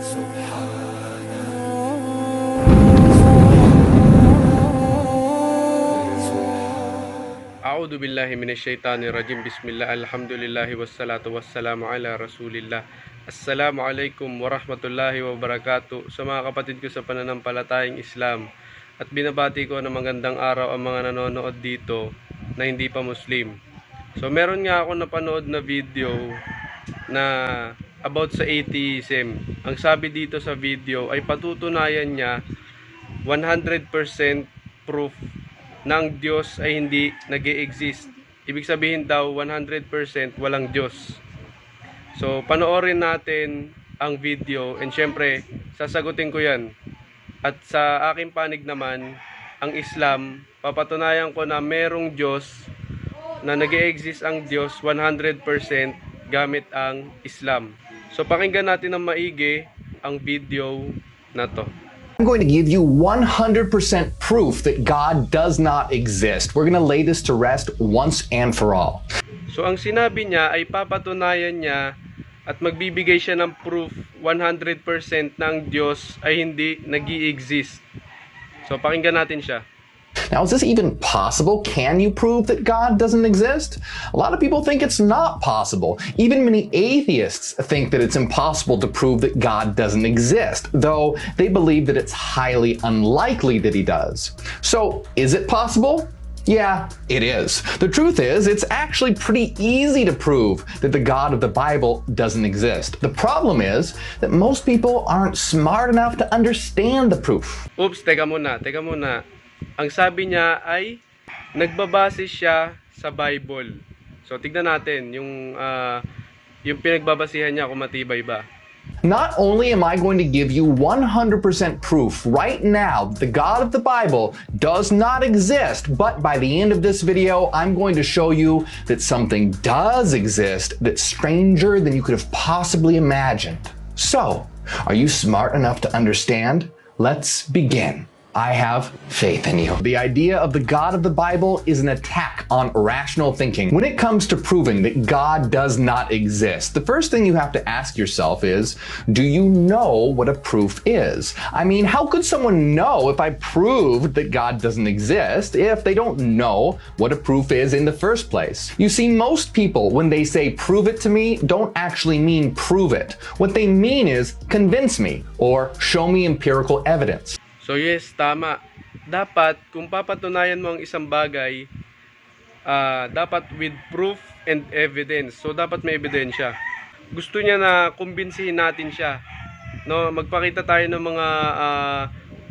A'udzu billahi minasyaitonir rajim. Bismillah, alhamdulillahi wassalatu wassalamu ala rasulillah. Assalamualaikum warahmatullahi wabarakatuh. Sa mga kapatid ko sa pananampalatayang Islam, at binabati ko ng magandang araw ang mga nanonood dito na hindi pa Muslim. So meron nga ako napanood na video na about sa atheism. Ang sabi dito sa video ay patutunayan niya 100% proof na ang Diyos ay hindi nag-e-exist. Ibig sabihin daw 100% walang Diyos. So panoorin natin ang video and syempre sasagutin ko yan. At sa aking panig naman, ang Islam, papatunayan ko na merong Diyos, na nag-e-exist ang Diyos 100% gamit ang Islam. So pakinggan natin ng maigi ang video na to. I'm going to give you 100% proof that God does not exist. We're going to lay this to rest once and for all. So ang sinabi niya ay papatunayan niya at magbibigay siya ng proof 100% na ang Diyos ay hindi nag-i-exist. So pakinggan natin siya. Now, is this even possible? Can you prove that God doesn't exist? A lot of people think it's not possible. Even many atheists think that it's impossible to prove that God doesn't exist, though they believe that it's highly unlikely that he does. So, is it possible? Yeah, it is. The truth is, it's actually pretty easy to prove that the God of the Bible doesn't exist. The problem is that most people aren't smart enough to understand the proof. Oops, teka muna. Ang sabi niya ay nagbabase siya sa Bible. So tignan natin yung pinagbabasihan niya kung matibay ba. Not only am I going to give you 100% proof right now that the God of the Bible does not exist, but by the end of this video, I'm going to show you that something does exist that's stranger than you could have possibly imagined. So, are you smart enough to understand? Let's begin. I have faith in you. The idea of the God of the Bible is an attack on rational thinking. When it comes to proving that God does not exist, the first thing you have to ask yourself is, do you know what a proof is? I mean, how could someone know if I proved that God doesn't exist if they don't know what a proof is in the first place? You see, most people, when they say prove it to me, don't actually mean prove it. What they mean is convince me or show me empirical evidence. So yes, tama. Dapat, kung papatunayan mo ang isang bagay, dapat with proof and evidence. So dapat may ebidensya. Gusto niya na kumbinsihin natin siya. No, magpakita tayo ng mga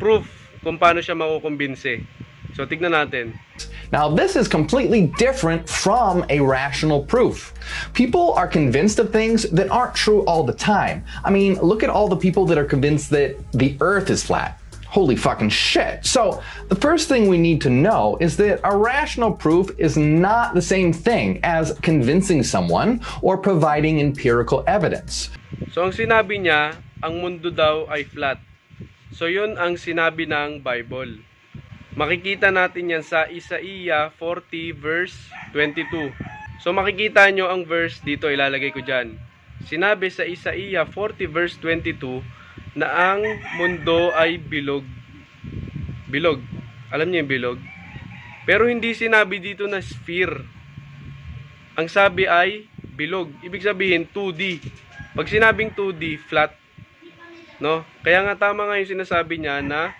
proof kung paano siya makukumbinsi. So tignan natin. Now, this is completely different from a rational proof. People are convinced of things that aren't true all the time. I mean, look at all the people that are convinced that the earth is flat. Holy fucking shit. So, the first thing we need to know is that a rational proof is not the same thing as convincing someone or providing empirical evidence. So, ang sinabi niya, ang mundo daw ay flat. So, yun ang sinabi ng Bible. Makikita natin yan sa Isaiah 40 verse 22. So, makikita nyo ang verse dito, ilalagay ko dyan. Sinabi sa Isaiah 40 verse 22, na ang mundo ay bilog. Bilog. Alam niyo yung bilog? Pero hindi sinabi dito na sphere. Ang sabi ay bilog. Ibig sabihin 2D. Pag sinabing 2D, flat. No? Kaya nga tama nga yung sinasabi niya na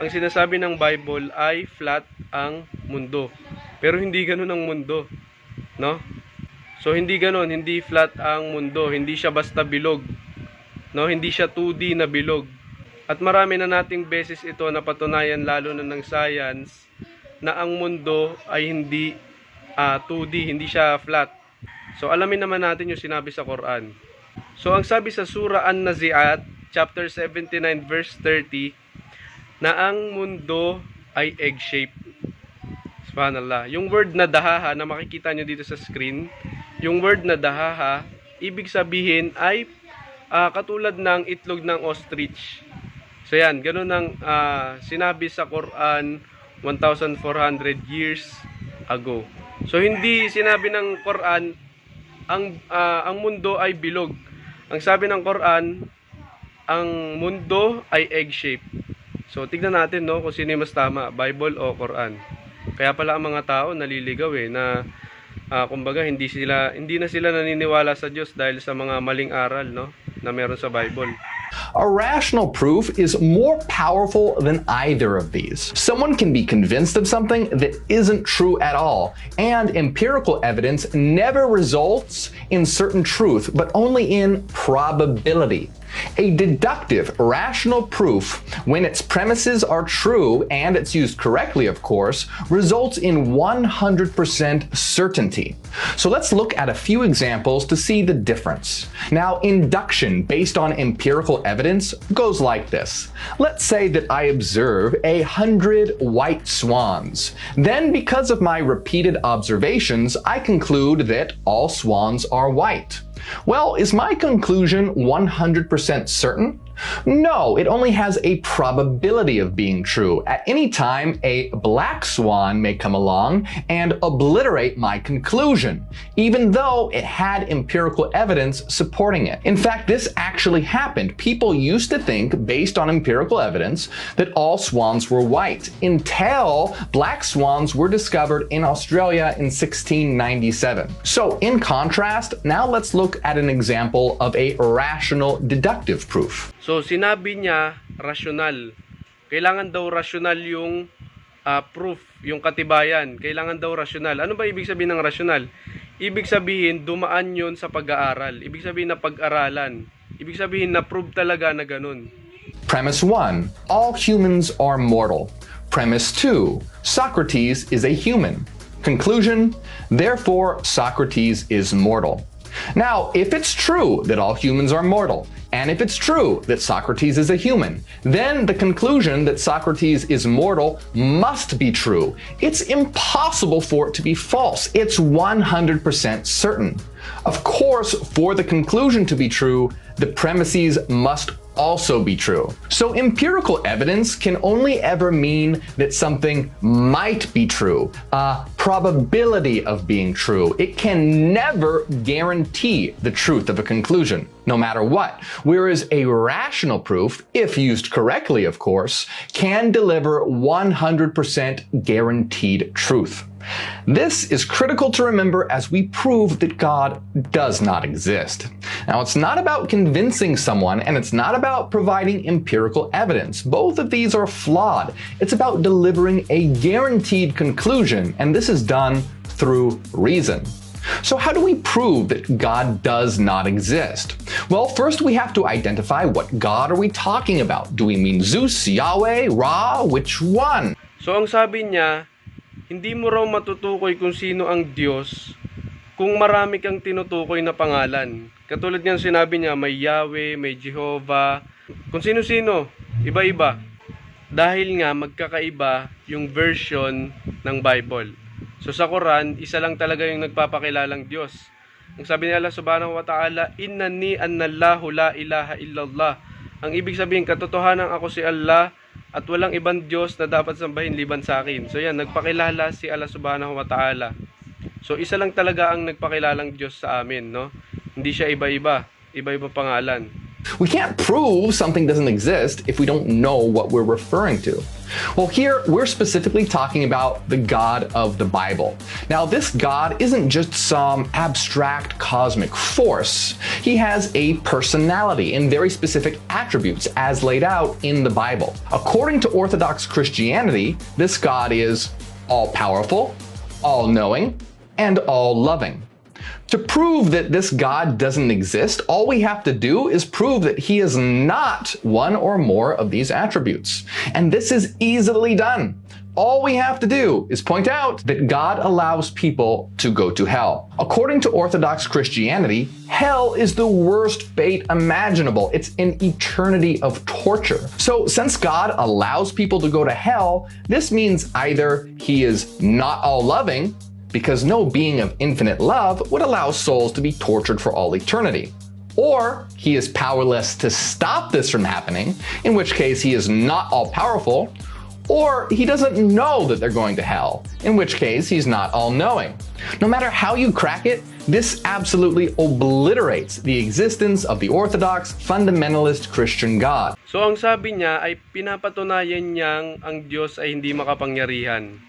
ang sinasabi ng Bible ay flat ang mundo. Pero hindi ganoon ang mundo. No? So hindi ganoon, hindi flat ang mundo. Hindi siya basta bilog. No, hindi siya 2D na bilog. At marami na nating beses ito napatunayan lalo na ng science na ang mundo ay hindi 2D, hindi siya flat. So alamin naman natin yung sinabi sa Quran. So ang sabi sa Surah An-Nazi'at, chapter 79 verse 30, na ang mundo ay egg-shaped. Subhanallah. Yung word na dahaha na makikita nyo dito sa screen, yung word na dahaha, ibig sabihin ay katulad ng itlog ng ostrich. So yan, ganun ang sinabi sa Quran 1,400 years ago. So hindi sinabi ng Quran ang mundo ay bilog. Ang sabi ng Quran, ang mundo ay egg-shape. So, tignan natin, no, kung sino yung mas tama, Bible o Quran. Kaya pala ang mga tao naliligaw na kumbaga hindi na sila naniniwala sa Diyos dahil sa mga maling aral, no, na meron sa Bible. A rational proof is more powerful than either of these. Someone can be convinced of something that isn't true at all, and empirical evidence never results in certain truth, but only in probability. A deductive, rational proof, when its premises are true and it's used correctly, of course, results in 100% certainty. So let's look at a few examples to see the difference. Now, induction based on empirical evidence goes like this. Let's say that I observe 100 white swans. Then, because of my repeated observations, I conclude that all swans are white. Well, is my conclusion 100% certain? No, it only has a probability of being true. At any time, a black swan may come along and obliterate my conclusion, even though it had empirical evidence supporting it. In fact, this actually happened. People used to think, based on empirical evidence, that all swans were white, until black swans were discovered in Australia in 1697. So, in contrast, now let's look at an example of a rational deductive proof. So, sinabi niya, rasyonal. Kailangan daw rasyonal yung proof, yung katibayan. Kailangan daw rasyonal. Ano ba ibig sabihin ng rasyonal? Ibig sabihin, dumaan yun sa pag-aaral. Ibig sabihin na pag-aralan. Ibig sabihin na prove talaga na ganun. Premise 1. All humans are mortal. Premise 2. Socrates is a human. Conclusion. Therefore, Socrates is mortal. Now, if it's true that all humans are mortal, and if it's true that Socrates is a human, then the conclusion that Socrates is mortal must be true. It's impossible for it to be false. It's 100% certain. Of course, for the conclusion to be true, the premises must also be true. So empirical evidence can only ever mean that something might be true, a probability of being true. It can never guarantee the truth of a conclusion, no matter what. Whereas a rational proof, if used correctly, of course, can deliver 100% guaranteed truth. This is critical to remember as we prove that God does not exist. Now, it's not about convincing someone, and it's not about providing empirical evidence. Both of these are flawed. It's about delivering a guaranteed conclusion, and this is done through reason. So how do we prove that God does not exist? Well, first we have to identify what God are we talking about. Do we mean Zeus, Yahweh, Ra? Which one? So ang sabi niya, hindi mo raw matutukoy kung sino ang Diyos kung marami kang tinutukoy na pangalan. Katulad ng sinabi niya, may Yahweh, may Jehovah, kung sino-sino, iba-iba. Dahil nga magkakaiba yung version ng Bible. So sa Quran, isa lang talaga yung nagpapakilalang Diyos. Ang sabi ni Allah subhanahu wa ta'ala, innani annallahu la ilaha illallah. Ang ibig sabihin, katotohanan ako si Allah, at walang ibang Diyos na dapat sambahin liban sa akin. So yan, nagpakilala si Allah subhanahu wa ta'ala. So isa lang talaga ang nagpakilalang Diyos sa amin, no? Hindi siya iba-iba, iba-iba pangalan. We can't prove something doesn't exist if we don't know what we're referring to. Well, here we're specifically talking about the God of the Bible. Now, this God isn't just some abstract cosmic force. He has a personality and very specific attributes as laid out in the Bible. According to Orthodox Christianity, this God is all-powerful, all-knowing, and all-loving. To prove that this God doesn't exist, all we have to do is prove that he is not one or more of these attributes. And this is easily done. All we have to do is point out that God allows people to go to hell. According to Orthodox Christianity, hell is the worst fate imaginable. It's an eternity of torture. So since God allows people to go to hell, this means either he is not all-loving, because no being of infinite love would allow souls to be tortured for all eternity. Or he is powerless to stop this from happening, in which case he is not all-powerful, or he doesn't know that they're going to hell, in which case he's not all-knowing. No matter how you crack it, This absolutely obliterates the existence of the Orthodox fundamentalist Christian God. So ang sabi niya ay pinapatunayan niyang ang Diyos ay hindi makapangyarihan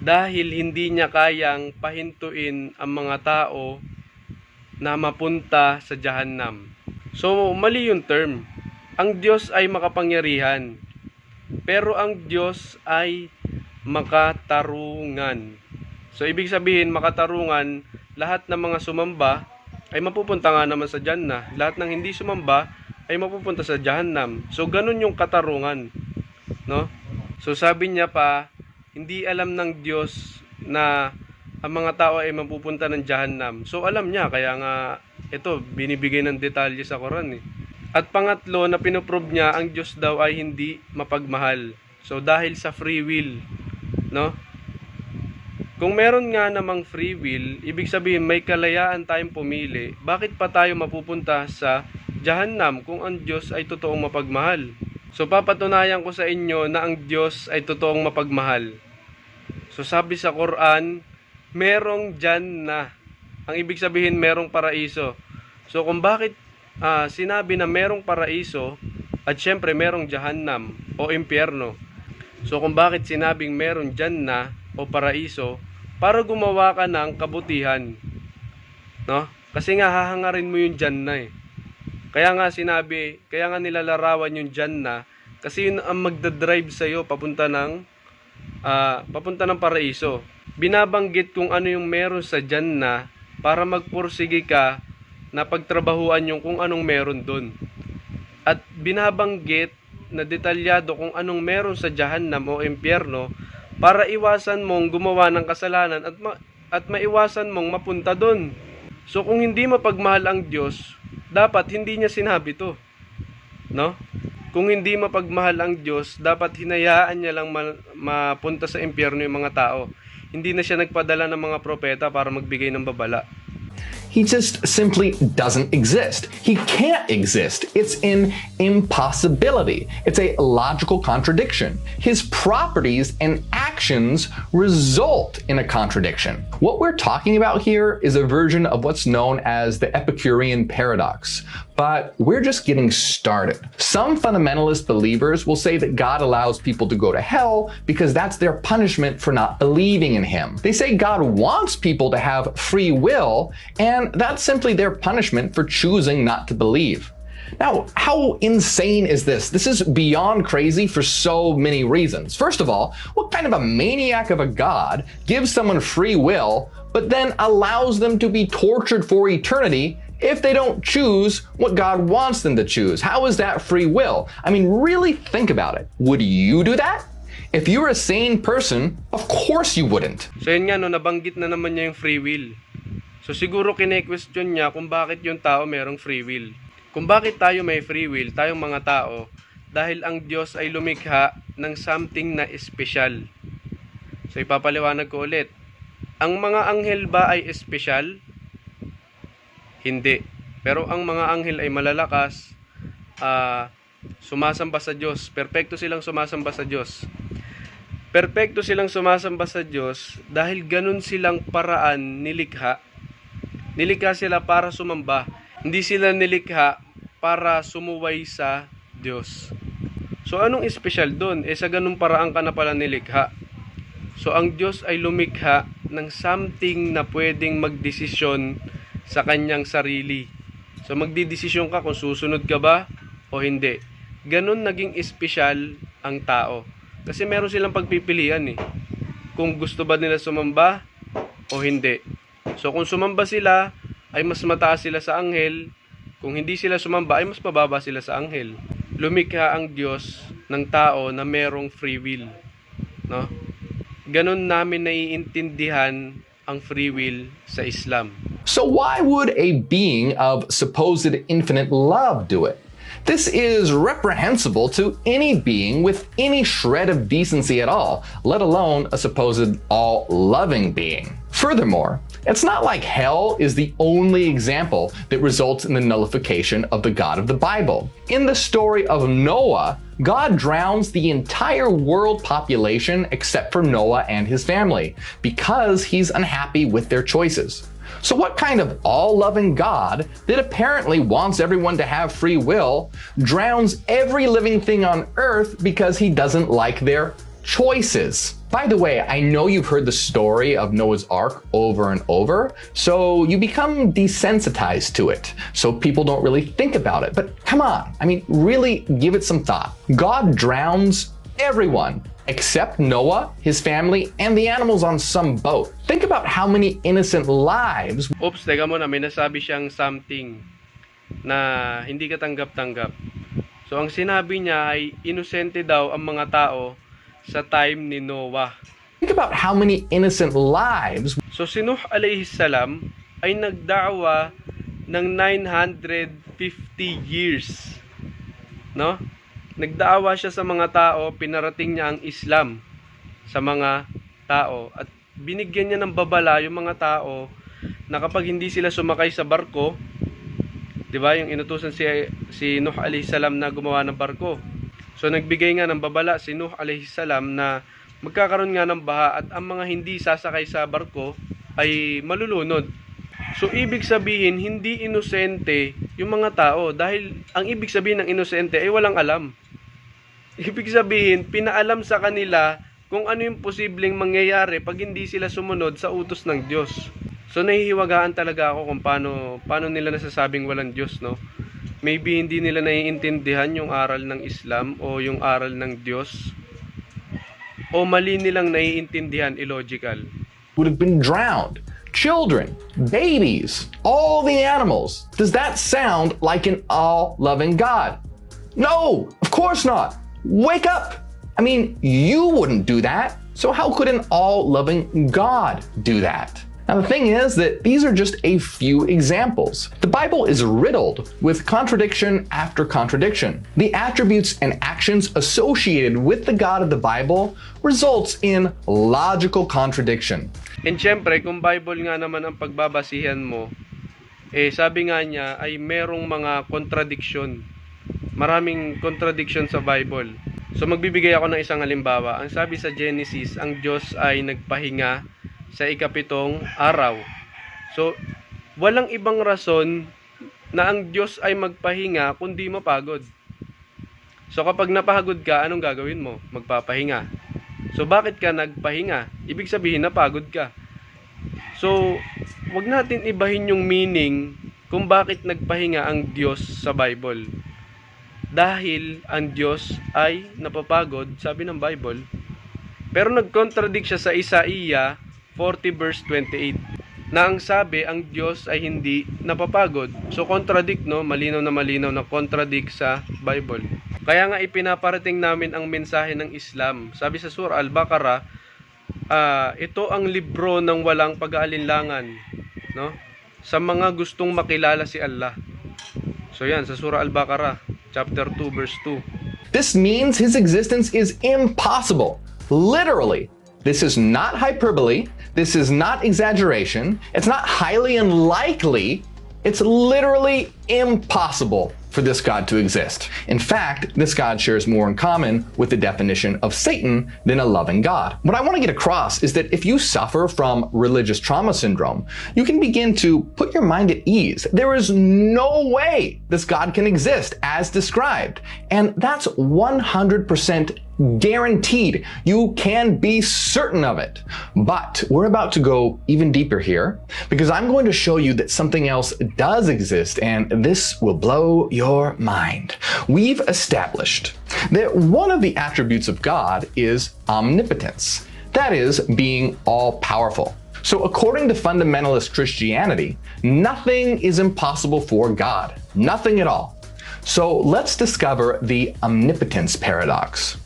dahil hindi niya kayang pahintuin ang mga tao na mapunta sa Jahannam. So mali yung term. Ang Diyos ay makapangyarihan, pero ang Diyos ay makatarungan. So ibig sabihin makatarungan, lahat ng mga sumamba ay mapupunta nga naman sa Jannah. Lahat ng hindi sumamba ay mapupunta sa Jahannam. So ganun yung katarungan, no? So sabi niya pa, hindi alam ng Diyos na ang mga tao ay mapupunta ng Jahannam. So alam niya, kaya nga ito binibigay ng detalye sa Quran eh. At pangatlo na pinoprove niya, ang Diyos daw ay hindi mapagmahal. So dahil sa free will, no? Kung meron nga namang free will, ibig sabihin may kalayaan tayong pumili, bakit pa tayo mapupunta sa Jahannam kung ang Diyos ay totoong mapagmahal? So papatunayan ko sa inyo na ang Diyos ay totoong mapagmahal. So sabi sa Quran, merong Jannah. Ang ibig sabihin merong paraiso. So kung bakit sinabi na merong paraiso at syempre merong Jahannam o impyerno. So kung bakit sinabing merong Jannah o paraiso, para gumawa ka ng kabutihan, no? Kasi nga hahangarin mo yung Jannah eh. Kaya nga nilalarawan yung Jannah kasi yun ang magdadrive sa iyo papunta ng paraiso. Binabanggit kung ano yung meron sa Jannah para magpursige ka na pagtrabahuan yung kung anong meron doon. At binabanggit na detalyado kung anong meron sa Jahannam o impyerno para iwasan mong gumawa ng kasalanan at maiwasan mong mapunta doon. So kung hindi mapagmahal ang Diyos, dapat hindi niya sinabi to, no? Kung hindi mapagmahal ang Diyos, dapat hinayaan niya lang mapunta sa impyerno yung mga tao. Hindi na siya nagpadala ng mga propeta para magbigay ng babala. He just simply doesn't exist. He can't exist. It's an impossibility. It's a logical contradiction. His properties and actions result in a contradiction. What we're talking about here is a version of what's known as the Epicurean paradox. But we're just getting started. Some fundamentalist believers will say that God allows people to go to hell because that's their punishment for not believing in Him. They say God wants people to have free will, and that's simply their punishment for choosing not to believe. Now, how insane is this? This is beyond crazy for so many reasons. First of all, what kind of a maniac of a God gives someone free will, but then allows them to be tortured for eternity if they don't choose what God wants them to choose? How is that free will? I mean, really think about it. Would you do that? If you were a sane person, of course you wouldn't. So yun nga, no, nabanggit na naman niya yung free will. So siguro kine-question niya kung bakit yung tao merong free will. Kung bakit tayo may free will, tayong mga tao, dahil ang Diyos ay lumikha ng something na espesyal. So ipapaliwanag ko ulit. Ang mga anghel ba ay espesyal? Hindi. Pero ang mga anghel ay malalakas, sumasamba sa Diyos. Perpekto silang sumasamba sa Diyos. Perpekto silang sumasamba sa Diyos dahil ganun silang paraan nilikha. Nilikha sila para sumamba. Hindi sila nilikha para sumuway sa Diyos. So anong espesyal doon? Sa ganung paraan ka na pala nilikha. So ang Diyos ay lumikha ng something na pwedeng magdesisyon sa kanyang sarili. So magdidesisyon ka kung susunod ka ba o hindi. Ganun naging espesyal ang tao. Kasi meron silang pagpipilian eh. Kung gusto ba nila sumamba o hindi. So kung sumamba sila, ay mas mataas sila sa anghel. Kung hindi sila sumamba, ay mas mababa sila sa anghel. Lumikha ang Diyos ng tao na merong free will. No? Ganun namin naiintindihan ang free will sa Islam. So why would a being of supposed infinite love do it? This is reprehensible to any being with any shred of decency at all, let alone a supposed all-loving being. Furthermore, it's not like hell is the only example that results in the nullification of the God of the Bible. In the story of Noah, God drowns the entire world population except for Noah and his family because he's unhappy with their choices. So what kind of all-loving God that apparently wants everyone to have free will drowns every living thing on earth because he doesn't like their choices? By the way, I know you've heard the story of Noah's Ark over and over, so you become desensitized to it, so people don't really think about it. But come on, I mean, really give it some thought. God drowns everyone except Noah, his family, and the animals on some boat. Think about how many innocent lives. Oops, teka muna, may nasabi siyang something na hindi katanggap-tanggap. So, ang sinabi niya ay inosente daw ang mga tao sa time ni Noah. Think about how many innocent lives. So, si Nuh alayhi salam ay nagdawa ng 950 years. No? Nagdaawa siya sa mga tao, pinarating niya ang Islam sa mga tao at binigyan niya ng babala yung mga tao na kapag hindi sila sumakay sa barko, 'di ba? Yung inutusan si Nuh alayhi salam na gumawa ng barko. So nagbigay nga ng babala si Nuh alayhi salam na magkakaroon nga ng baha at ang mga hindi sasakay sa barko ay malulunod. So ibig sabihin hindi inosente yung mga tao dahil ang ibig sabihin ng inosente ay walang alam. Ibig sabihin, pinaalam sa kanila kung ano yung posibleng mangyayari pag hindi sila sumunod sa utos ng Diyos. So nahihiwagaan talaga ako kung paano nila nasasabing walang Diyos, no? Maybe hindi nila naiintindihan yung aral ng Islam o yung aral ng Diyos. O mali nilang naiintindihan, illogical. Would have been drowned. Children, babies, all the animals. Does that sound like an all-loving God? No, of course not. Wake up! I mean, you wouldn't do that. So how could an all-loving God do that? Now the thing is that these are just a few examples. The Bible is riddled with contradiction after contradiction. The attributes and actions associated with the God of the Bible results in logical contradiction. And syempre, kung Bible nga naman ang pagbabasihan mo, sabi nga niya ay merong mga contradiction. Maraming contradiction sa Bible. So magbibigay ako ng isang halimbawa. Ang sabi sa Genesis, ang Diyos ay nagpahinga sa ikapitong araw. So walang ibang rason na ang Diyos ay magpahinga kundi mapagod. So kapag napagod ka, anong gagawin mo? Magpapahinga. So bakit ka nagpahinga? Ibig sabihin napagod ka. So wag natin ibahin yung meaning kung bakit nagpahinga ang Diyos sa Bible. Dahil ang Diyos ay napapagod, sabi ng Bible. Pero nag-contradict siya sa Isaiah 40 verse 28. Na ang sabi, ang Diyos ay hindi napapagod. So contradict, no? Malinaw na contradict sa Bible. Kaya nga ipinaparating namin ang mensahe ng Islam. Sabi sa Surah Al-Baqarah, ito ang libro ng walang pag-aalinlangan, no? Sa mga gustong makilala si Allah. So yan, sa Surah Al-Baqarah, chapter 2, verse 2. This means his existence is impossible. Literally. This is not hyperbole. This is not exaggeration. It's not highly unlikely. It's literally impossible for this God to exist. In fact, this God shares more in common with the definition of Satan than a loving God. What I want to get across is that if you suffer from religious trauma syndrome, you can begin to put your mind at ease. There is no way this God can exist as described. And that's 100% guaranteed. You can be certain of it. But we're about to go even deeper here because I'm going to show you that something else does exist, and this will blow your mind. We've established that one of the attributes of God is omnipotence. That is, being all-powerful. So according to fundamentalist Christianity, nothing is impossible for God. Nothing at all. So let's discover the omnipotence paradox.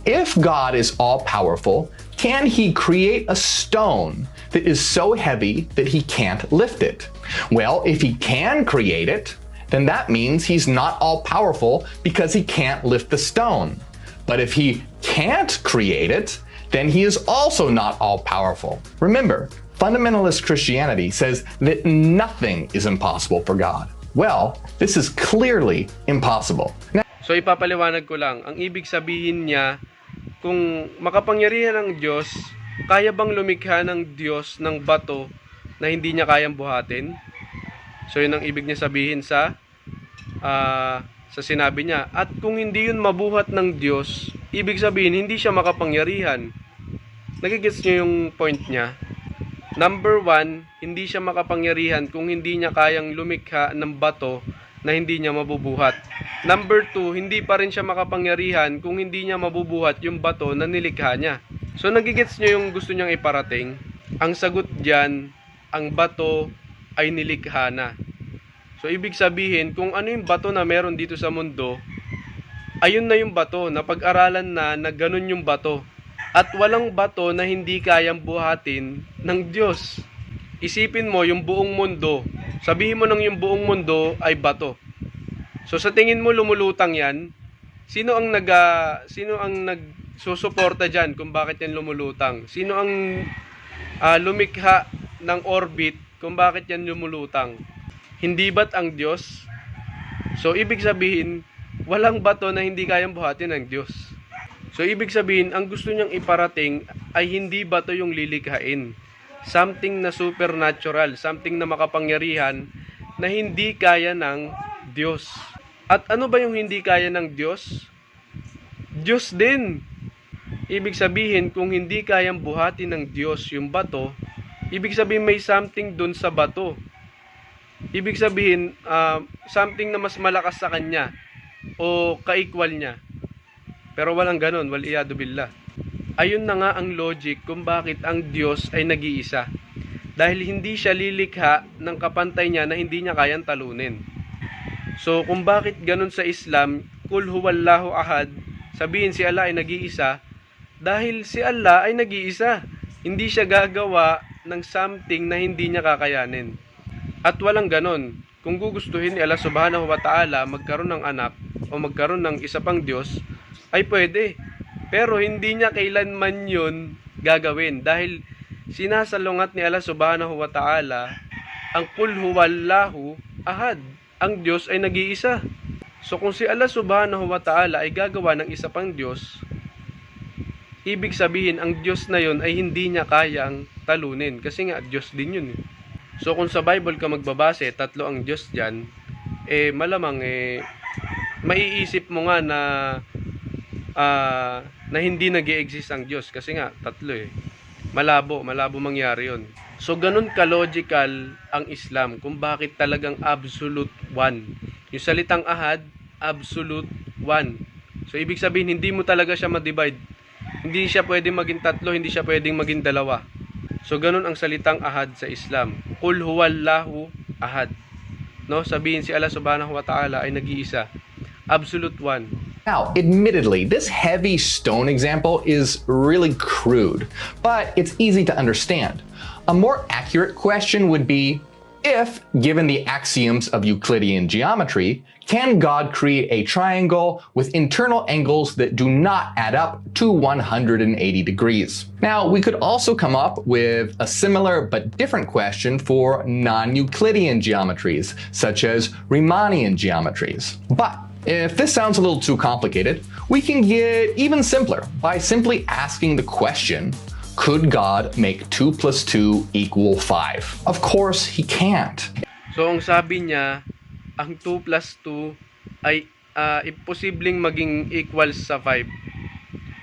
If God is all-powerful, can he create a stone that is so heavy that he can't lift it? Well, if he can create it, then that means he's not all-powerful because he can't lift the stone. But if he can't create it, then he is also not all-powerful. Remember, fundamentalist Christianity says that nothing is impossible for God. Well, this is clearly impossible. So ipapaliwanag ko lang, ang ibig sabihin niya, kung makapangyarihan ng Diyos, kaya bang lumikha ng Diyos ng bato na hindi niya kayang buhatin. So yun ang ibig niya sabihin sa sinabi niya. At kung hindi yun mabuhat ng Diyos, ibig sabihin hindi siya makapangyarihan. Nagigets niyo yung point niya? Number 1, hindi siya makapangyarihan kung hindi niya kayang lumikha ng bato na hindi niya mabubuhat. Number 2, hindi pa rin siya makapangyarihan kung hindi niya mabubuhat yung bato na nilikha niya. So nagigets niyo yung gusto niyang iparating? Ang sagot diyan, ang bato ay nilikha na. So, ibig sabihin, kung ano yung bato na meron dito sa mundo, ayun na yung bato, na pag-aralan na ganun yung bato. At walang bato na hindi kayang buhatin ng Diyos. Isipin mo yung buong mundo. Sabihin mo nang yung buong mundo ay bato. So, sa tingin mo lumulutang yan, sino ang nagsusuporta dyan kung bakit yan lumulutang? Sino ang lumikha ng orbit kung bakit yan lumulutang? Hindi ba't ang Diyos? So, ibig sabihin, walang bato na hindi kayang buhatin ng Diyos. So, ibig sabihin, ang gusto niyang iparating ay hindi bato yung lilikhain. Something na supernatural, something na makapangyarihan na hindi kaya ng Diyos. At ano ba yung hindi kaya ng Diyos? Diyos din. Ibig sabihin, kung hindi kayang buhatin ng Diyos yung bato, ibig sabihin may something dun sa bato. Ibig sabihin, something na mas malakas sa kanya o ka-equal niya. Pero walang ganun, waliyadu billah. Ayun na nga ang logic kung bakit ang Diyos ay nag-iisa. Dahil hindi siya lilikha ng kapantay niya na hindi niya kayang talunin. So, kung bakit ganun sa Islam, kul huwallahu ahad, sabihin si Allah ay nag-iisa, dahil si Allah ay nag-iisa. Hindi siya gagawa ng something na hindi niya kakayanin. At walang ganon. Kung gugustuhin ni Allah subhanahu wa ta'ala magkaroon ng anak o magkaroon ng isa pang Diyos, ay pwede. Pero hindi niya kailanman yun gagawin. Dahil sinasalungat ni Allah subhanahu wa ta'ala ang kul huwallahu ahad. Ang Diyos ay nag-iisa. So kung si Allah subhanahu wa ta'ala ay gagawa ng isa pang Diyos, ibig sabihin ang Diyos na yun ay hindi niya kayang talunin. Kasi nga Diyos din yun. So kung sa Bible ka magbabase, tatlo ang Diyos dyan, malamang maiisip mo nga na hindi nag-i-exist ang Diyos. Kasi nga, tatlo Malabo mangyari yun. So ganun ka-logical ang Islam kung bakit talagang absolute one. Yung salitang ahad, absolute one. So ibig sabihin, hindi mo talaga siya ma-divide. Hindi siya pwedeng maging tatlo, hindi siya pwedeng maging dalawa. So ganun ang salitang ahad sa Islam. Qul huwallahu ahad. No, sabihin si Allah subhanahu wa ta'ala ay nag-iisa. Absolute one. Now, admittedly, this heavy stone example is really crude, but it's easy to understand. A more accurate question would be, if, given the axioms of Euclidean geometry, can God create a triangle with internal angles that do not add up to 180 degrees? Now, we could also come up with a similar but different question for non-Euclidean geometries, such as Riemannian geometries. But if this sounds a little too complicated, we can get even simpler by simply asking the question, could God make 2 plus 2 equal 5? Of course, he can't. So ang sabi niya, ang 2 plus 2 ay imposibleng maging equals sa 5.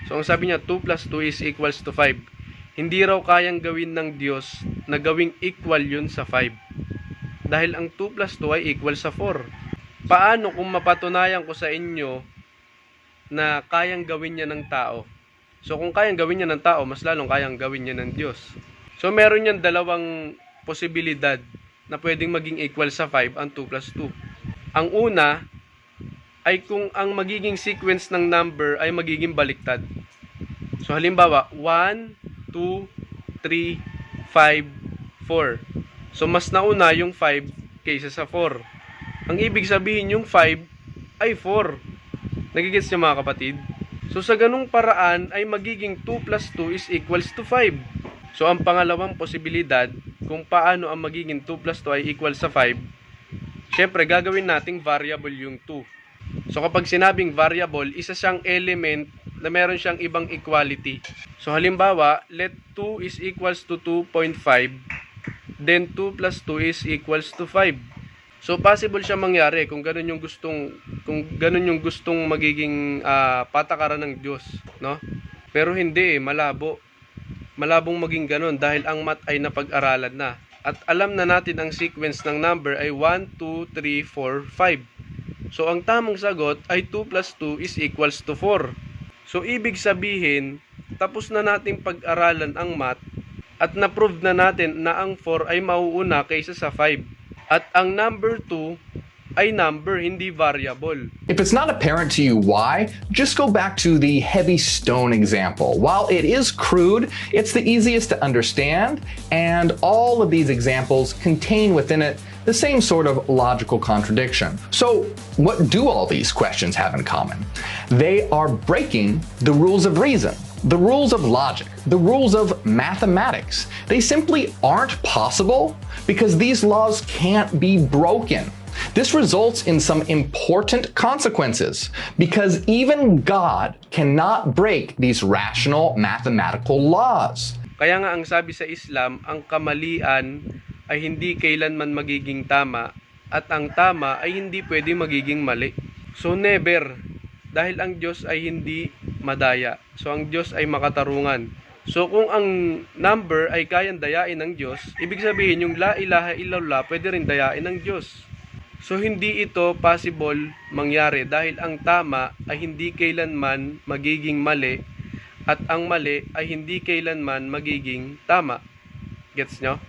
So ang sabi niya, 2 plus 2 is equals to 5. Hindi raw kayang gawin ng Diyos na gawing equal yun sa 5. Dahil ang 2 plus 2 ay equal sa 4. Paano kung mapatunayan ko sa inyo na kayang gawin niya ng tao? So kung kayang gawin niya ng tao, mas lalong kayang gawin niya ng Diyos. So meron yan dalawang posibilidad na pwedeng maging equal sa 5 ang 2 plus 2. Ang una ay kung ang magiging sequence ng number ay magiging baliktad. So halimbawa, 1, 2, 3, 5, 4. So mas nauna yung 5 kaysa sa 4. Ang ibig sabihin yung 5 ay 4. Nagigets niyo mga kapatid? So sa ganung paraan ay magiging 2 plus 2 is equals to 5. So ang pangalawang posibilidad kung paano ang magiging 2 plus 2 ay equal sa 5, syempre gagawin nating variable yung 2. So kapag sinabing variable, isa siyang element na meron siyang ibang equality. So halimbawa, let 2 is equals to 2.5. then 2 plus 2 is equals to 5. So possible siya mangyari kung ganun yung gustong magiging patakaran ng Diyos, no? Pero hindi, malabo. Malabong maging ganun dahil ang math ay napag-aralan na. At alam na natin ang sequence ng number ay 1, 2, 3, 4, 5. So ang tamang sagot ay 2 plus 2 is equals to 4. So ibig sabihin, tapos na nating pag-aralan ang math at na-prove na natin na ang 4 ay mauuna kaysa sa 5. At ang number 2 ay number, hindi variable. If it's not apparent to you why, just go back to the heavy stone example. While it is crude, it's the easiest to understand, and all of these examples contain within it the same sort of logical contradiction. So, what do all these questions have in common? They are breaking the rules of reason, the rules of logic, the rules of mathematics. They simply aren't possible because these laws can't be broken. This results in some important consequences because even God cannot break these rational mathematical laws. Kaya nga ang sabi sa Islam, ang kamalian ay hindi kailanman magiging tama at ang tama ay hindi pwede magiging mali. So never, dahil ang Diyos ay hindi madaya. So ang Diyos ay makatarungan. So kung ang number ay kayang dayain ng Diyos, ibig sabihin yung la ilaha illallah pwede rin dayain ng Diyos. So hindi ito possible mangyari dahil ang tama ay hindi kailanman magiging mali at ang mali ay hindi kailanman magiging tama. Gets nyo?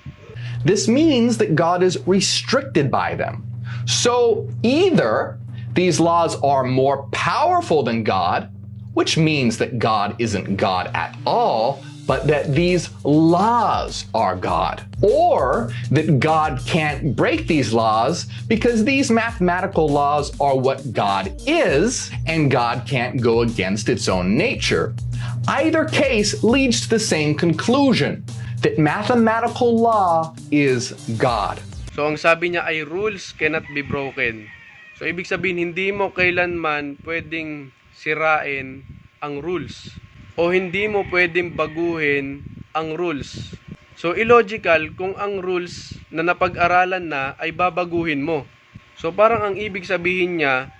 This means that God is restricted by them. So either these laws are more powerful than God, which means that God isn't God at all, but that these laws are God. Or that God can't break these laws because these mathematical laws are what God is, and God can't go against its own nature. Either case leads to the same conclusion, that mathematical law is God. So ang sabi niya ay rules cannot be broken. So ibig sabihin hindi mo kailanman pwedeng sirain ang rules o hindi mo pwedeng baguhin ang rules. So illogical kung ang rules na napag-aralan na ay babaguhin mo. So parang ang ibig sabihin niya,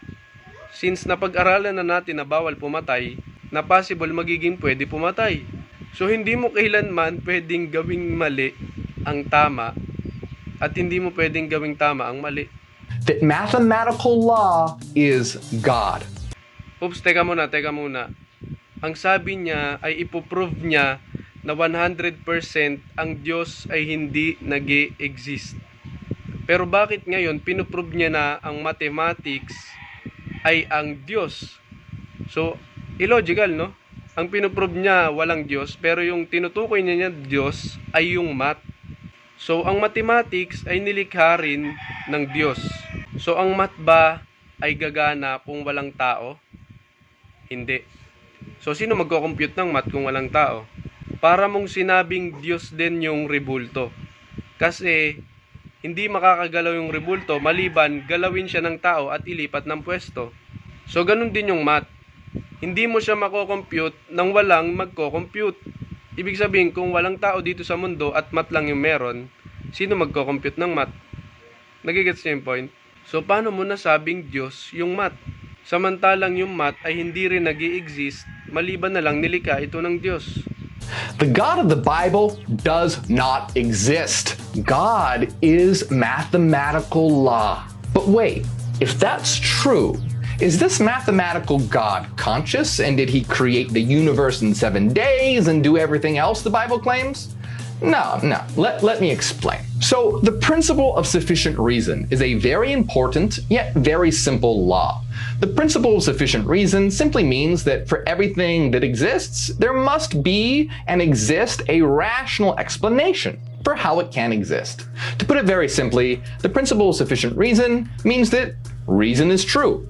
since napag-aralan na natin na bawal pumatay, na possible magiging pwede pumatay. So hindi mo kailanman pwedeng gawing mali ang tama at hindi mo pwedeng gawing tama ang mali. That mathematical law is God. Oops, teka muna. Ang sabi niya ay ipoprove niya na 100% ang Diyos ay hindi nag-e-exist. Pero bakit ngayon pinuprove niya na ang mathematics ay ang Diyos? So, illogical, no? Ang pinuprove niya walang Diyos, pero yung tinutukoy niya Diyos ay yung math. So, ang mathematics ay nilikha rin ng Diyos. So, ang math ba ay gagana kung walang tao? Hindi. So, sino magko-compute ng math kung walang tao? Para mong sinabing Diyos din yung rebulto. Kasi, hindi makakagalaw yung rebulto maliban galawin siya ng tao at ilipat ng pwesto. So, ganun din yung math. Hindi mo siya mako-compute nang walang magko-compute. Ibig sabihin, kung walang tao dito sa mundo at math lang yung meron, sino magko-compute ng math? Nagigets niyo yung point? So, paano mo nasabing Diyos yung math? Samantalang yung math ay hindi rin nag-i-exist, maliban na lang nilikha ito ng Diyos. The God of the Bible does not exist. God is mathematical law. But wait, if that's true, is this mathematical God conscious, and did he create the universe in 7 days and do everything else the Bible claims? No. Let me explain. So, the principle of sufficient reason is a very important yet very simple law. The principle of sufficient reason simply means that for everything that exists, there must be and exist a rational explanation for how it can exist. To put it very simply, the principle of sufficient reason means that reason is true.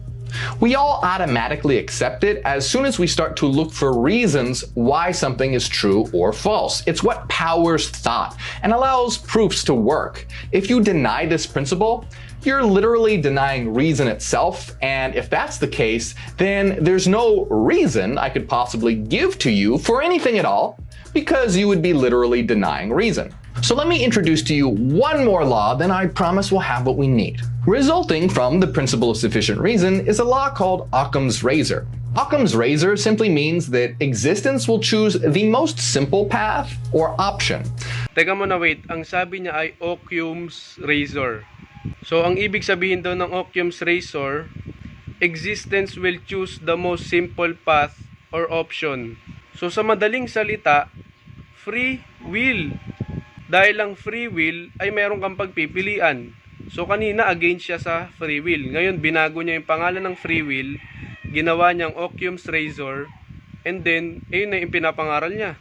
We all automatically accept it as soon as we start to look for reasons why something is true or false. It's what powers thought and allows proofs to work. If you deny this principle, you're literally denying reason itself, and if that's the case, then there's no reason I could possibly give to you for anything at all, because you would be literally denying reason. So let me introduce to you one more law, then I promise we'll have what we need. Resulting from the principle of sufficient reason is a law called Occam's razor. Occam's razor simply means that existence will choose the most simple path or option. Teka muna, wait. Ang sabi niya ay Occam's razor. So, ang ibig sabihin daw ng Occam's razor, existence will choose the most simple path or option. So, sa madaling salita, free will. Dahil lang free will ay meron kang pagpipilian. So kanina against siya sa free will. Ngayon binago niya yung pangalan ng free will, ginawa niyang Occam's razor, and then ayun na yung pinapangaral niya.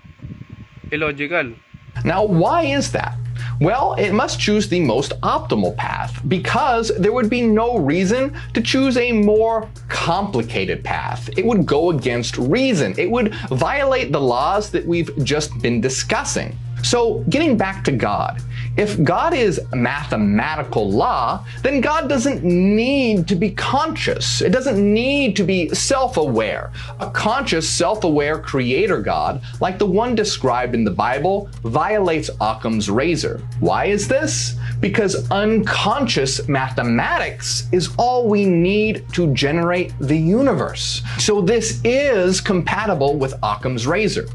Illogical. Now, why is that? Well, it must choose the most optimal path because there would be no reason to choose a more complicated path. It would go against reason. It would violate the laws that we've just been discussing. So, getting back to God, if God is mathematical law, then God doesn't need to be conscious. It doesn't need to be self-aware. A conscious, self-aware creator God, like the one described in the Bible, violates Occam's razor. Why is this? Because unconscious mathematics is all we need to generate the universe. So this is compatible with Occam's razor.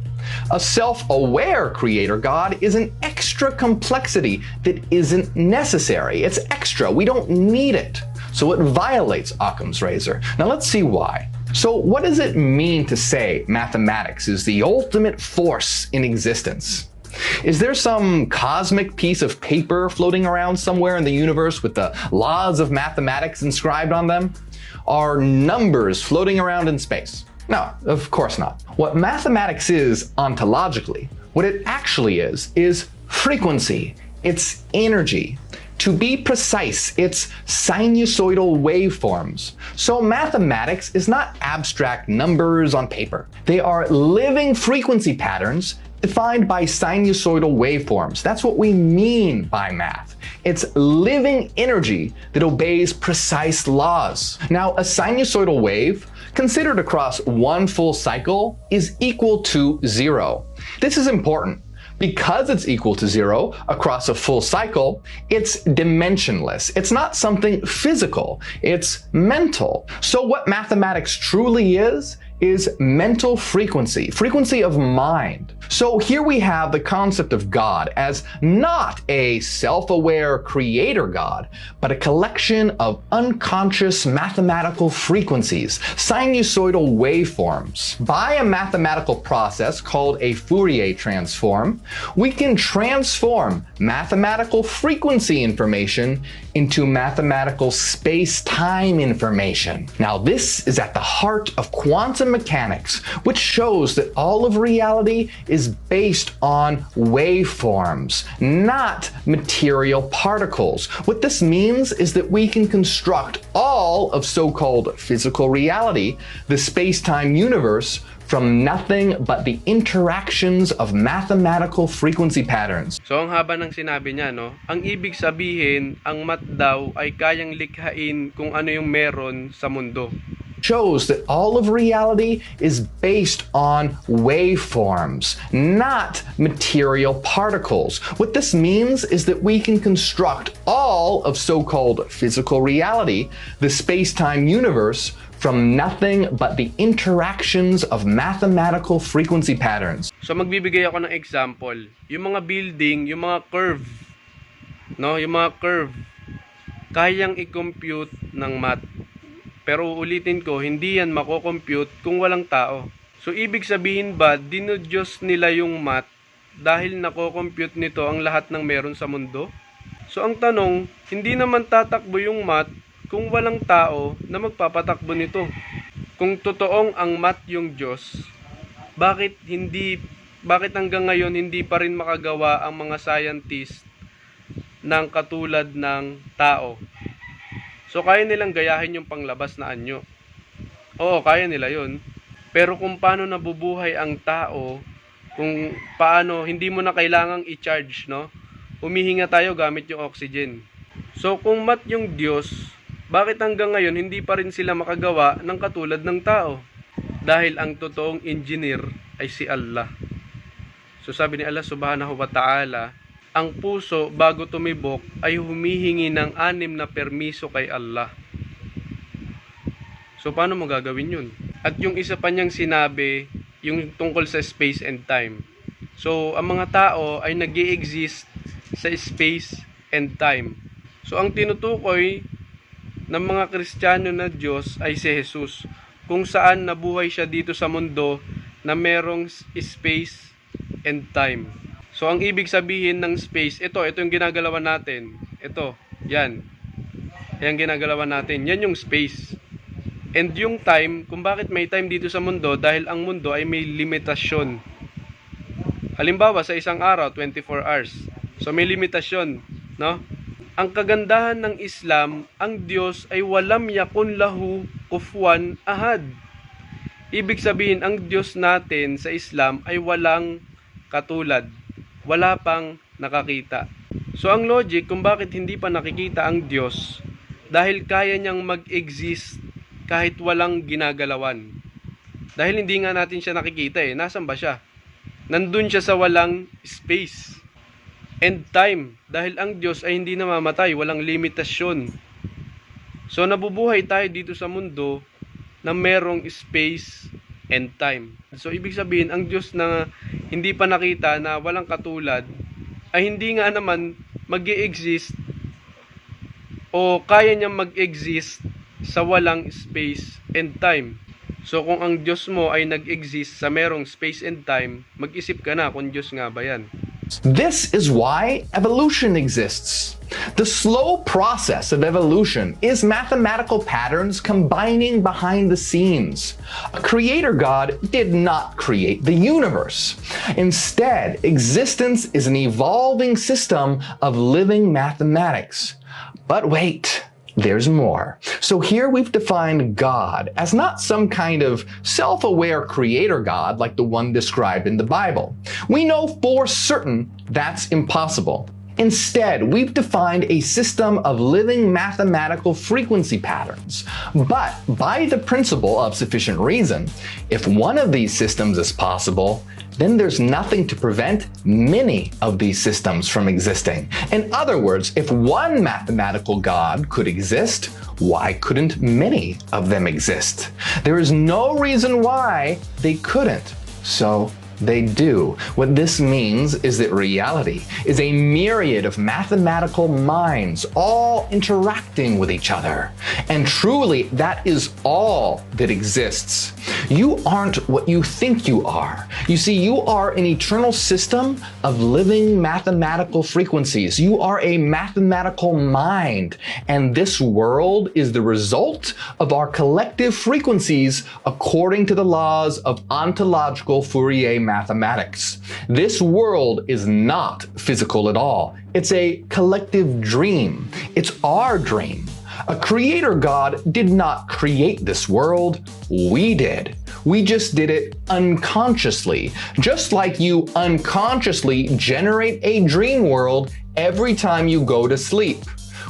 A self-aware creator God is an extra complexity that isn't necessary. It's extra. We don't need it. So it violates Occam's razor. Now let's see why. So what does it mean to say mathematics is the ultimate force in existence? Is there some cosmic piece of paper floating around somewhere in the universe with the laws of mathematics inscribed on them? Are numbers floating around in space? No, of course not. What mathematics is ontologically, what it actually is frequency. It's energy. To be precise, it's sinusoidal waveforms. So mathematics is not abstract numbers on paper. They are living frequency patterns defined by sinusoidal waveforms. That's what we mean by math. It's living energy that obeys precise laws. Now, a sinusoidal wave, considered across one full cycle, is equal to 0. This is important. Because it's equal to 0 across a full cycle, it's dimensionless. It's not something physical, it's mental. So what mathematics truly is mental frequency, frequency of mind. So here we have the concept of God as not a self-aware creator God, but a collection of unconscious mathematical frequencies, sinusoidal waveforms. By a mathematical process called a Fourier transform, we can transform mathematical frequency information into mathematical space-time information. Now this is at the heart of quantum mechanics, which shows that all of reality is based on waveforms, not material particles. What this means is that we can construct all of so-called physical reality, the space-time universe, from nothing but the interactions of mathematical frequency patterns. So ang haba ng sinabi niya, no? Ang ibig sabihin, ang math daw ay kayang likhain kung ano yung meron sa mundo. Shows that all of reality is based on waveforms, not material particles. What this means is that we can construct all of so-called physical reality, the space-time universe, from nothing but the interactions of mathematical frequency patterns. So magbibigay ako ng example. Yung mga building, yung mga curve, no? Yung mga curve, kayang i-compute ng math. Pero uulitin ko, hindi yan mako-compute kung walang tao. So ibig sabihin ba, dinudyos nila yung math dahil nako-compute nito ang lahat ng meron sa mundo? So ang tanong, hindi naman tatakbo yung math kung walang tao na magpapatakbo nito. Kung totoong ang math yung Diyos, bakit hanggang ngayon hindi pa rin makagawa ang mga scientist ng katulad ng tao? So kaya nilang gayahin yung panglabas na anyo. Oo, kaya nila yun. Pero kung paano nabubuhay ang tao, kung paano hindi mo na kailangang i-charge, no? Humihinga tayo gamit yung oxygen. So kung math yung Diyos, bakit hanggang ngayon hindi pa rin sila makagawa ng katulad ng tao? Dahil ang totoong engineer ay si Allah. So sabi ni Allah subhanahu wa ta'ala, ang puso bago tumibok ay humihingi ng 6 na permiso kay Allah. So paano mo gagawin yun? At yung isa pa niyang sinabi, yung tungkol sa space and time. So ang mga tao ay nag-i-exist sa space and time. So ang tinutukoy ng mga Kristiyano na Diyos ay si Jesus, kung saan nabuhay siya dito sa mundo na merong space and time. So ang ibig sabihin ng space, ito yung ginagalawan natin. Ito, yan. Yan ginagalawan natin. Yan yung space. And yung time, kung bakit may time dito sa mundo, dahil ang mundo ay may limitasyon. Halimbawa, sa isang araw, 24 hours. So may limitasyon, no? Ang kagandahan ng Islam, ang Diyos ay walam yakun lahu kufuwan ahad. Ibig sabihin, ang Diyos natin sa Islam ay walang katulad. Wala pang nakakita. So ang logic kung bakit hindi pa nakikita ang Diyos, dahil kaya niyang mag-exist kahit walang ginagalawan. Dahil hindi nga natin siya nakikita Nasaan ba siya? Nandun siya sa walang space and time. Dahil ang Diyos ay hindi namamatay, walang limitasyon. So nabubuhay tayo dito sa mundo na merong space and time. So ibig sabihin, ang Diyos na hindi pa nakita, na walang katulad, ay hindi nga naman mag-i-exist o kaya niyang mag-exist sa walang space and time. So kung ang Diyos mo ay nag-exist sa merong space and time, mag-isip ka na kung Diyos nga ba yan. This is why evolution exists. The slow process of evolution is mathematical patterns combining behind the scenes. A creator God did not create the universe. Instead, existence is an evolving system of living mathematics. But wait. There's more. So here we've defined God as not some kind of self-aware creator God like the one described in the Bible. We know for certain that's impossible. Instead, we've defined a system of living mathematical frequency patterns. But by the principle of sufficient reason, if one of these systems is possible, then there's nothing to prevent many of these systems from existing. In other words, if one mathematical God could exist, why couldn't many of them exist? There is no reason why they couldn't. So they do. What this means is that reality is a myriad of mathematical minds all interacting with each other. And truly, that is all that exists. You aren't what you think you are. You see, you are an eternal system of living mathematical frequencies. You are a mathematical mind. And this world is the result of our collective frequencies according to the laws of ontological Fourier mathematics. This world is not physical at all. It's a collective dream. It's our dream. A creator God did not create this world. We did. We just did it unconsciously. Just like you unconsciously generate a dream world every time you go to sleep.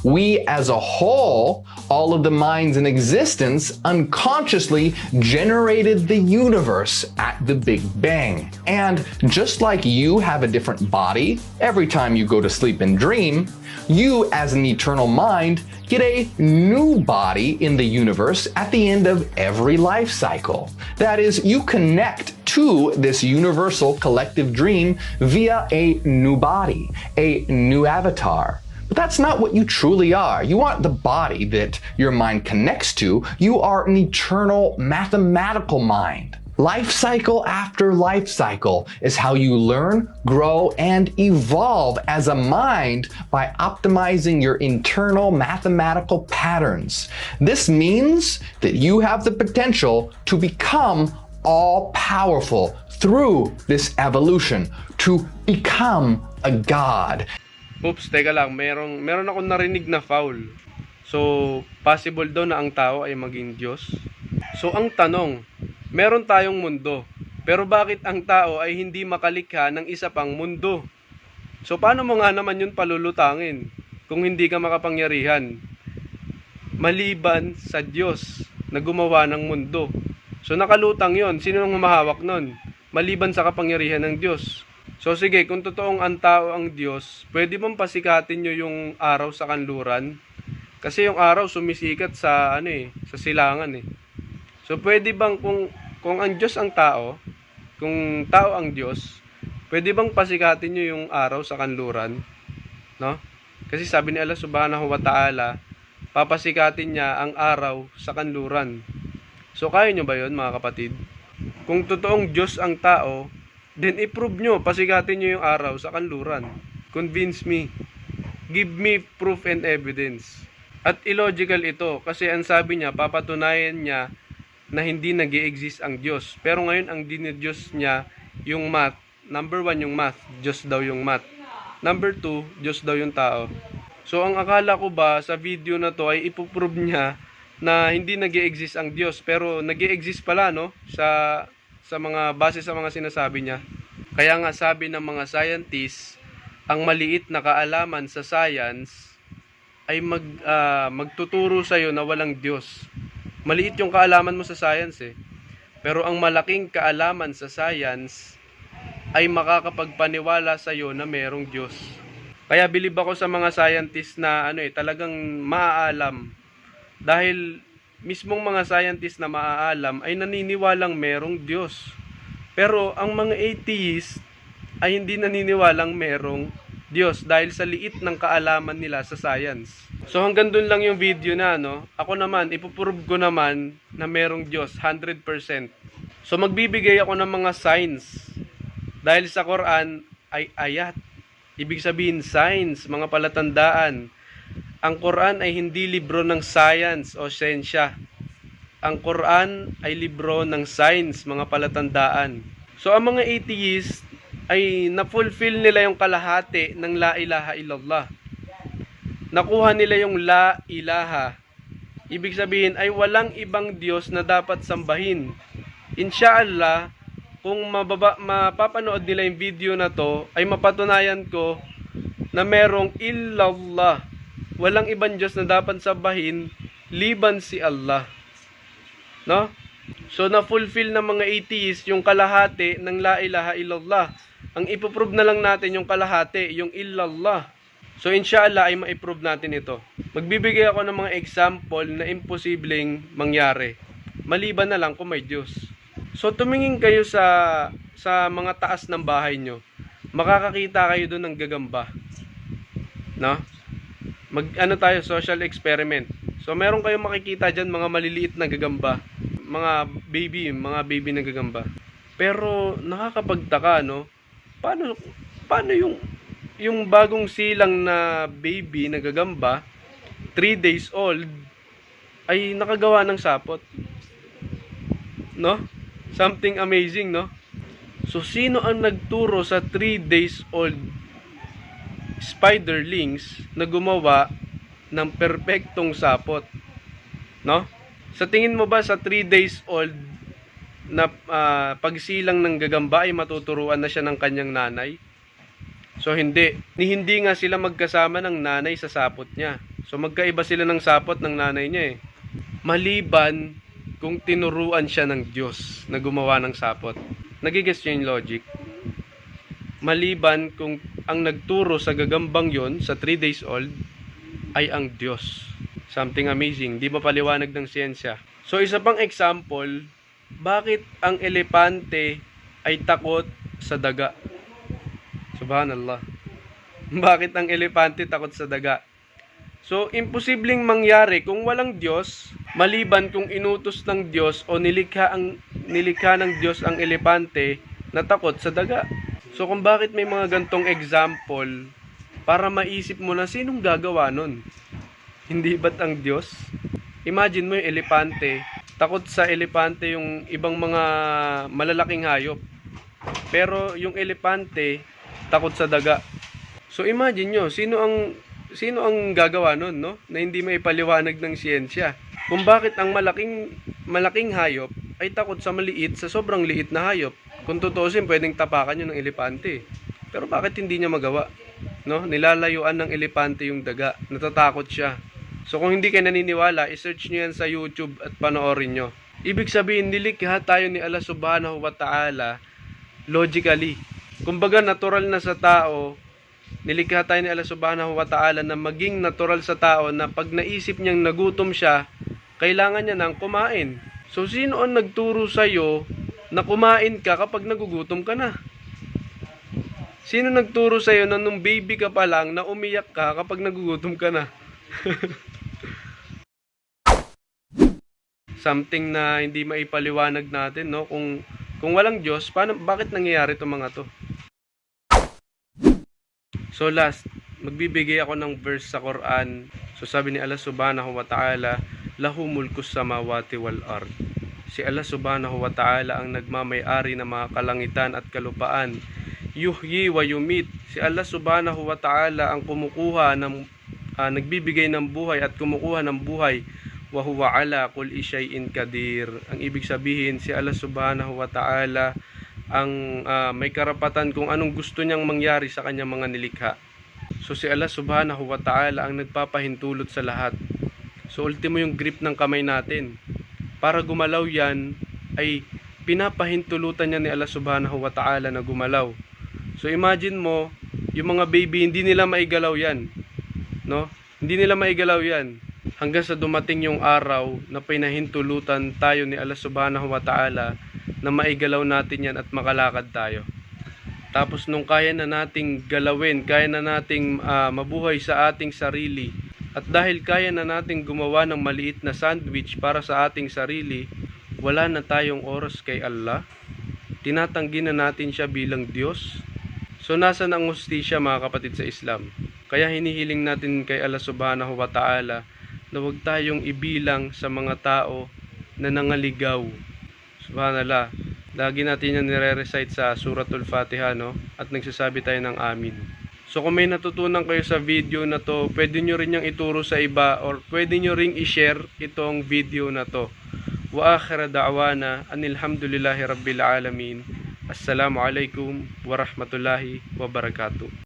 We as a whole, all of the minds in existence, unconsciously generated the universe at the Big Bang. And just like you have a different body every time you go to sleep and dream, you as an eternal mind get a new body in the universe at the end of every life cycle. That is, you connect to this universal collective dream via a new body, a new avatar. But that's not what you truly are. You aren't the body that your mind connects to. You are an eternal mathematical mind. Life cycle after life cycle is how you learn, grow, and evolve as a mind by optimizing your internal mathematical patterns. This means that you have the potential to become all-powerful through this evolution, to become a god. Oops, teka lang, meron akong narinig na foul. So, possible daw na ang tao ay maging Diyos. So, ang tanong, meron tayong mundo, pero bakit ang tao ay hindi makalikha ng isa pang mundo? So, paano mo nga naman yun palulutangin kung hindi ka makapangyarihan? Maliban sa Diyos na gumawa ng mundo. So, nakalutang yon. Sino nang humahawak nun? Maliban sa kapangyarihan ng Diyos. So sige, kung totoong ang tao ang Diyos, pwede bang pasikatin nyo yung araw sa kanluran? Kasi yung araw sumisikat sa sa silangan eh. So pwede bang kung ang Diyos ang tao, kung tao ang Diyos, pwede bang pasikatin nyo yung araw sa kanluran? No? Kasi sabi ni Allah Subhanahu wa Ta'ala, papasikatin niya ang araw sa kanluran. So kaya nyo ba yun mga kapatid? Kung totoong Diyos ang tao, then i-prove nyo, pasikatin nyo yung araw sa kanluran. Convince me. Give me proof and evidence. At illogical ito kasi ang sabi niya, papatunayan niya na hindi nag-i-exist ang Diyos. Pero ngayon ang dinidiyos niya yung math. Number 1 yung math, Diyos daw yung math. Number 2, Diyos daw yung tao. So ang akala ko ba sa video na to ay ipoprove niya na hindi nag-i-exist ang Diyos. Pero nag-i-exist pala no sa mga base sa mga sinasabi niya. Kaya nga sabi ng mga scientists, ang maliit na kaalaman sa science ay magtuturo sa iyo na walang Diyos. Maliit yung kaalaman mo sa science eh. Pero ang malaking kaalaman sa science ay makakapagpaniwala sa iyo na merong Diyos. Kaya bilib ako sa mga scientists na talagang maaalam. Dahil mismong mga scientists na maaalam ay naniniwalang merong Diyos. Pero ang mga atheist ay hindi naniniwalang merong Diyos dahil sa liit ng kaalaman nila sa science. So hanggang dun lang yung video na Ako naman, ipuprove ko naman na merong Diyos 100%. So magbibigay ako ng mga signs. Dahil sa Quran ay ayat. Ibig sabihin signs, mga palatandaan. Ang Quran ay hindi libro ng science o siyensya. Ang Quran ay libro ng science, mga palatandaan. So ang mga atheist ay na-fulfill nila yung kalahati ng la ilaha illallah. Nakuha nila yung la ilaha. Ibig sabihin ay walang ibang Diyos na dapat sambahin. Insyaallah, kung mapapanood nila yung video na to, ay mapatunayan ko na merong illallah. Walang ibang Diyos na dapat sambahin liban si Allah. No? So na-fulfill ng mga atheist yung kalahati ng la ilaha illallah. Ang ipoprove na lang natin yung kalahati, yung illallah. So inshallah ay maiprove natin ito. Magbibigay ako ng mga example na imposibleng mangyari. Maliban na lang kung may Diyos. So tumingin kayo sa mga taas ng bahay nyo. Makakakita kayo doon ng gagamba. No? Tayo, social experiment. So meron kayong makikita dyan mga maliliit na gagamba. Mga baby na gagamba. Pero nakakapagtaka, no? Paano yung bagong silang na baby na gagamba, 3 days old, ay nakagawa ng sapot? No? Something amazing, no? So sino ang nagturo sa 3 days old spiderlings na gumawa ng perpektong sapot? No? Sa tingin mo ba sa 3 days old na pagsilang ng gagamba ay matuturuan na siya ng kanyang nanay? So hindi nga sila magkasama ng nanay sa sapot niya. So magkaiba sila ng sapot ng nanay niya eh. Maliban kung tinuruan siya ng Diyos na gumawa ng sapot. Nagigets niyo yung logic? Maliban kung ang nagturo sa gagambang yon sa 3 days old ay ang Diyos. Something amazing. Di ba paliwanag ng siyensya? So isa pang example, bakit ang elepante ay takot sa daga? Subhanallah. Bakit ang elepante takot sa daga? So imposibleng mangyari kung walang Diyos, maliban kung inutos ng Diyos o nilikha ng Diyos ang elepante na takot sa daga. So kung bakit may mga gantong example, para maisip mo na sinong gagawa nun? Hindi ba't ang Diyos? Imagine mo yung elepante, takot sa elepante yung ibang mga malalaking hayop. Pero yung elepante, takot sa daga. So imagine nyo, sino ang gagawa nun, no? Na hindi may paliwanag ng siyensya. Kung bakit ang malaking hayop ay takot sa maliit, sa sobrang liit na hayop. Kung tutuusin, pwedeng tapakan yun ng elepante. Pero bakit hindi niya magawa? No? Nilalayuan ng elepante yung daga. Natatakot siya. So kung hindi kayo naniniwala, i-search nyo yan sa YouTube at panoorin nyo. Ibig sabihin, nilikha tayo ni Allah Subhanahu wa Ta'ala logically. Kumbaga natural na sa tao, nilikha tayo ni Allah subhanahu wa ta'ala na maging natural sa tao na pag naisip niyang nagutom siya, kailangan niya nang kumain. So sino ang nagturo sa'yo na kumain ka kapag nagugutom ka na? Sino nagturo sa'yo na nung baby ka pa lang na umiyak ka kapag nagugutom ka na? Something na hindi maipaliwanag natin, no? Kung walang Diyos, bakit nangyayari itong mga to? So last, magbibigay ako ng verse sa Quran. So sabi ni Allah subhanahu wa ta'ala, lahu mulkus samawati wal ard. Si Allah subhanahu wa ta'ala ang nagmamay-ari ng mga kalangitan at kalupaan. Yuhyi wa yumit. Si Allah subhanahu wa ta'ala ang kumukuha ng nagbibigay ng buhay at kumukuha ng buhay. Wa huwa ala kulli shay'in qadir. Ang ibig sabihin, si Allah subhanahu wa ta'ala ang may karapatan kung anong gusto niyang mangyari sa kanyang mga nilikha. So si Allah subhanahu wa ta'ala ang nagpapahintulot sa lahat. So ultimo yung grip ng kamay natin. Para gumalaw yan, ay pinapahintulutan niya ni Allah subhanahu wa ta'ala na gumalaw. So imagine mo, yung mga baby, hindi nila maigalaw yan. No? Hindi nila maigalaw yan. Hanggang sa dumating yung araw na pinahintulutan tayo ni Allah subhanahu wa ta'ala na maigalaw natin yan at makalakad tayo. Tapos nung kaya na nating galawin, kaya na nating mabuhay sa ating sarili, at dahil kaya na nating gumawa ng maliit na sandwich para sa ating sarili, wala na tayong oras kay Allah. Tinatanggi na natin siya bilang Diyos. So nasan ang hustisya mga kapatid sa Islam? Kaya hinihiling natin kay Allah subhanahu wa ta'ala na huwag tayong ibilang sa mga tao na nangaligaw. Subhanallah. Lagi natin yan nire-recite sa Suratul Fatiha, no? At nagsasabi tayo ng amin. So kung may natutunan kayo sa video na to, pwede nyo rin yung ituro sa iba or pwede nyo ring i-share itong video na to. Wa akhira da'wana anilhamdulillahi rabbil alamin. Assalamu alaikum warahmatullahi wabarakatuh.